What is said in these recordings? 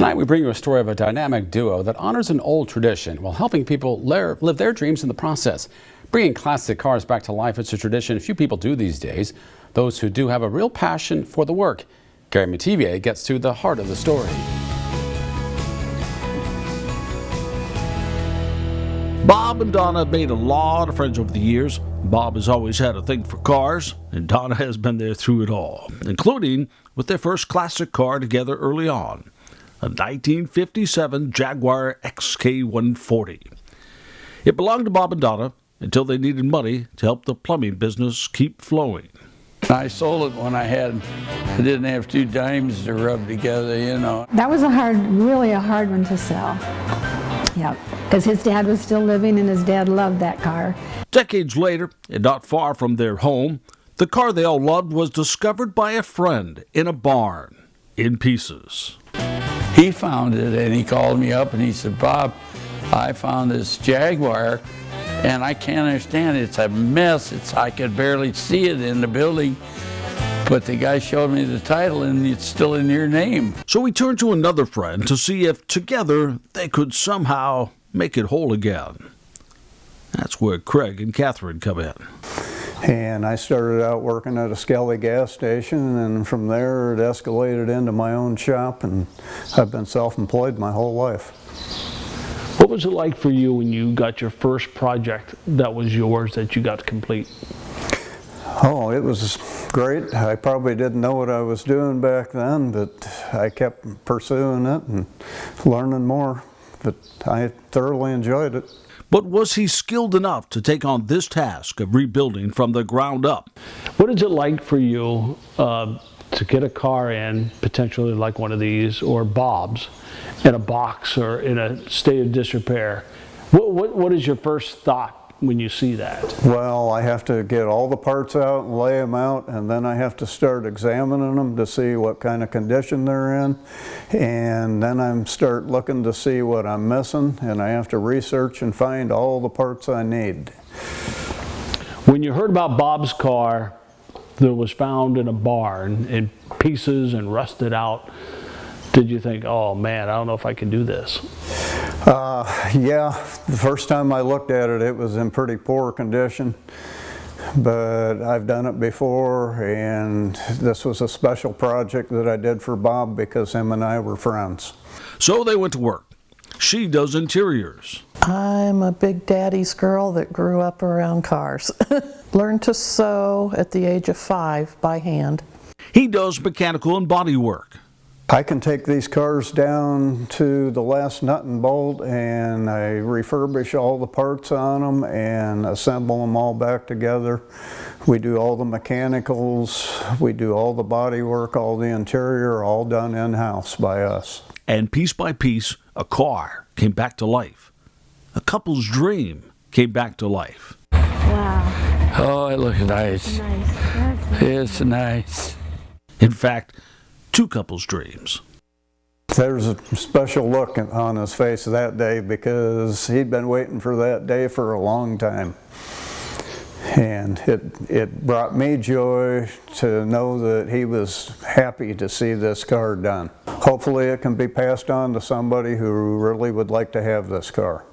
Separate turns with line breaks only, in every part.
Tonight we bring you a story of a dynamic duo that honors an old tradition while helping people live their dreams in the process. Bringing classic cars back to life is a tradition few people do these days. Those who do have a real passion for the work. Gary Metivier gets to the heart of the story.
Bob and Donna have made a lot of friends over the years. Bob has always had a thing for cars, and Donna has been there through it all, including with their first classic car together early on, a 1957 Jaguar XK140. It belonged to Bob and Donna until they needed money to help the plumbing business keep flowing.
I sold it when I didn't have two dimes to rub together, you know.
That was really a hard one to sell. Yeah, because his dad was still living and his dad loved that car.
Decades later, and not far from their home, the car they all loved was discovered by a friend in a barn, in pieces.
He found it and he called me up and he said, "Bob, I found this Jaguar and I can't understand it. It's a mess. I could barely see it in the building. But the guy showed me the title and it's still in your name."
So we turned to another friend to see if together they could somehow make it whole again. That's where Craig and Catherine come in.
And I started out working at a Skelly gas station, and from there it escalated into my own shop, and I've been self-employed my whole life.
What was it like for you when you got your first project that was yours that you got to complete?
Oh, it was great. I probably didn't know what I was doing back then, but I kept pursuing it and learning more. But I thoroughly enjoyed it.
But was he skilled enough to take on this task of rebuilding from the ground up?
What is it like for you to get a car in, potentially like one of these or Bob's, in a box or in a state of disrepair? What is your first thought when you see that?
Well, I have to get all the parts out and lay them out, and then I have to start examining them to see what kind of condition they're in, and then I start looking to see what I'm missing, and I have to research and find all the parts I need.
When you heard about Bob's car that was found in a barn in pieces and rusted out, did you think, "Oh man, I don't know if I can do this"?
Yeah, the first time I looked at it, it was in pretty poor condition, but I've done it before, and this was a special project that I did for Bob because him and I were friends.
So they went to work. She does interiors.
I'm a big daddy's girl that grew up around cars. Learned to sew at the age of 5 by hand.
He does mechanical and body work.
I can take these cars down to the last nut and bolt, and I refurbish all the parts on them and assemble them all back together. We do all the mechanicals, we do all the body work, all the interior, all done in-house by us.
And piece by piece, a car came back to life. A couple's dream came back to life.
Wow.
Oh, it looks nice.
Nice.
It's nice.
In fact, two couples' dreams.
There's a special look on his face that day because he'd been waiting for that day for a long time. And it brought me joy to know that he was happy to see this car done. Hopefully it can be passed on to somebody who really would like to have this car.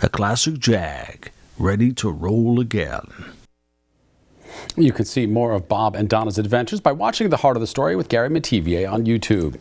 A classic Jag, ready to roll again.
You can see more of Bob and Donna's adventures by watching The Heart of the Story with Gary Metivier on YouTube.